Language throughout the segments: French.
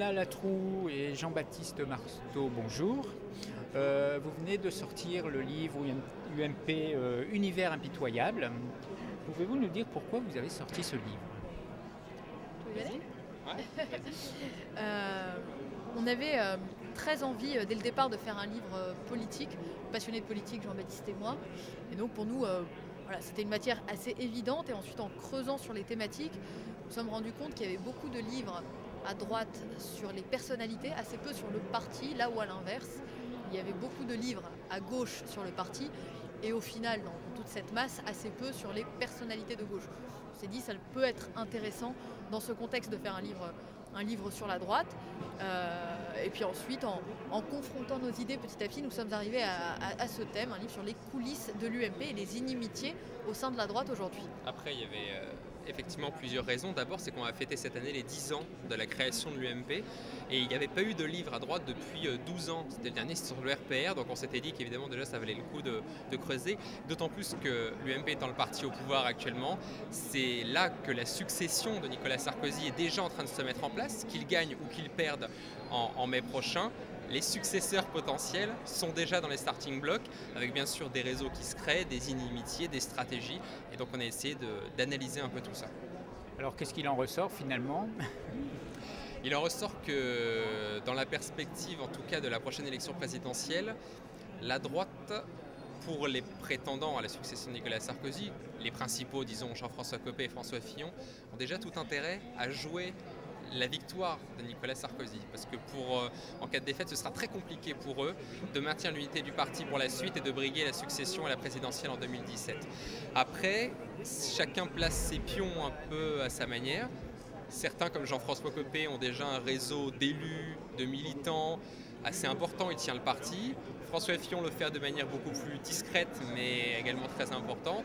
Nicolas Latroux et Jean-Baptiste Marteau, bonjour. Vous venez de sortir le livre UMP Univers impitoyable. Pouvez-vous nous dire pourquoi vous avez sorti ce livre? Tu veux y aller? On avait très envie dès le départ de faire un livre politique, passionné de politique, Jean-Baptiste et moi. Et donc pour nous, voilà, c'était une matière assez évidente. Et ensuite, en creusant sur les thématiques, nous nous sommes rendus compte qu'il y avait beaucoup de livres à droite sur les personnalités, assez peu sur le parti, là où à l'inverse, il y avait beaucoup de livres à gauche sur le parti. Et au final, dans toute cette masse, assez peu sur les personnalités de gauche. On s'est dit, ça peut être intéressant dans ce contexte de faire un livre sur la droite. Et puis ensuite, en confrontant nos idées petit à petit, nous sommes arrivés à ce thème, un livre sur les coulisses de l'UMP et les inimitiés au sein de la droite aujourd'hui. Après, il y avait effectivement plusieurs raisons. D'abord, c'est qu'on a fêté cette année les 10 ans de la création de l'UMP et il n'y avait pas eu de livre à droite depuis 12 ans. C'était le dernier sur le RPR, donc on s'était dit qu'évidemment déjà ça valait le coup de creuser. D'autant plus que l'UMP étant le parti au pouvoir actuellement, c'est là que la succession de Nicolas Sarkozy est déjà en train de se mettre en place, qu'il gagne ou qu'il perde en mai prochain. Les successeurs potentiels sont déjà dans les starting blocks, avec bien sûr des réseaux qui se créent, des inimitiés, des stratégies. Et donc on a essayé d'analyser un peu tout ça. Alors qu'est-ce qu'il en ressort finalement? Il en ressort que dans la perspective en tout cas de la prochaine élection présidentielle, la droite, pour les prétendants à la succession de Nicolas Sarkozy, les principaux, disons Jean-François Copé et François Fillon, ont déjà tout intérêt à jouer la victoire de Nicolas Sarkozy, parce que en cas de défaite, ce sera très compliqué pour eux de maintenir l'unité du parti pour la suite et de briguer la succession à la présidentielle en 2017. Après, chacun place ses pions un peu à sa manière. Certains, comme Jean-François Copé, ont déjà un réseau d'élus, de militants assez important, il tient le parti. François Fillon le fait de manière beaucoup plus discrète, mais également très importante.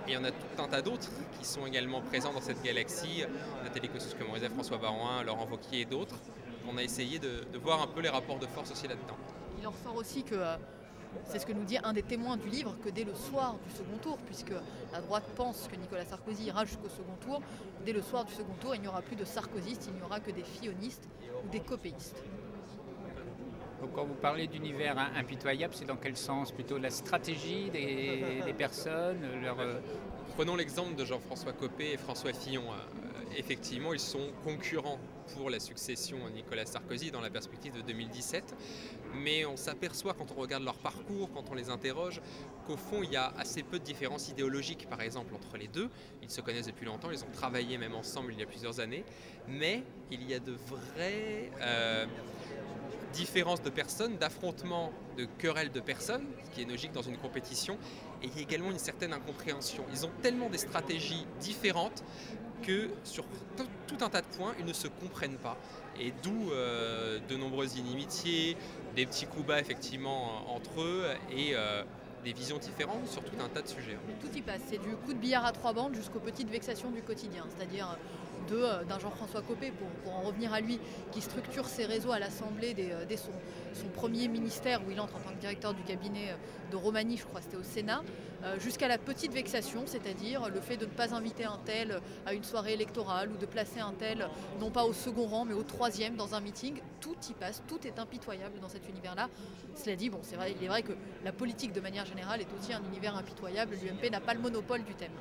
Et il y en a tout un tas d'autres qui sont également présents dans cette galaxie. Nathalie Kosciusko-Morizet, François Baroin, Laurent Wauquiez et d'autres. On a essayé de voir un peu les rapports de force aussi là-dedans. Il en ressort aussi que, c'est ce que nous dit un des témoins du livre, que dès le soir du second tour, puisque la droite pense que Nicolas Sarkozy ira jusqu'au second tour, dès le soir du second tour, il n'y aura plus de sarkozystes, il n'y aura que des fillonistes ou des copéistes. Donc, quand vous parlez d'univers impitoyable, c'est dans quel sens? Plutôt la stratégie des personnes, Prenons l'exemple de Jean-François Copé et François Fillon. Effectivement, ils sont concurrents pour la succession à Nicolas Sarkozy dans la perspective de 2017. Mais on s'aperçoit quand on regarde leur parcours, quand on les interroge, qu'au fond, il y a assez peu de différences idéologiques, par exemple, entre les deux. Ils se connaissent depuis longtemps, ils ont travaillé même ensemble il y a plusieurs années. Mais il y a de vraies différences de personnes, d'affrontements, de querelles de personnes, ce qui est logique dans une compétition, et il y a également une certaine incompréhension. Ils ont tellement des stratégies différentes que sur tout un tas de points, ils ne se comprennent pas. Et d'où de nombreuses inimitiés, des petits coups bas effectivement entre eux, et des visions différentes sur tout un tas de sujets. Mais tout y passe, c'est du coup de billard à trois bandes jusqu'aux petites vexations du quotidien, c'est-à-dire d'un Jean-François Copé, pour en revenir à lui, qui structure ses réseaux à l'Assemblée dès son premier ministère où il entre en tant que directeur du cabinet de Romani, je crois c'était au Sénat, jusqu'à la petite vexation, c'est-à-dire le fait de ne pas inviter un tel à une soirée électorale ou de placer un tel non pas au second rang mais au troisième dans un meeting. Tout y passe, tout est impitoyable dans cet univers-là. Cela dit, bon, c'est vrai, il est vrai que la politique de manière générale est aussi un univers impitoyable. L'UMP n'a pas le monopole du thème.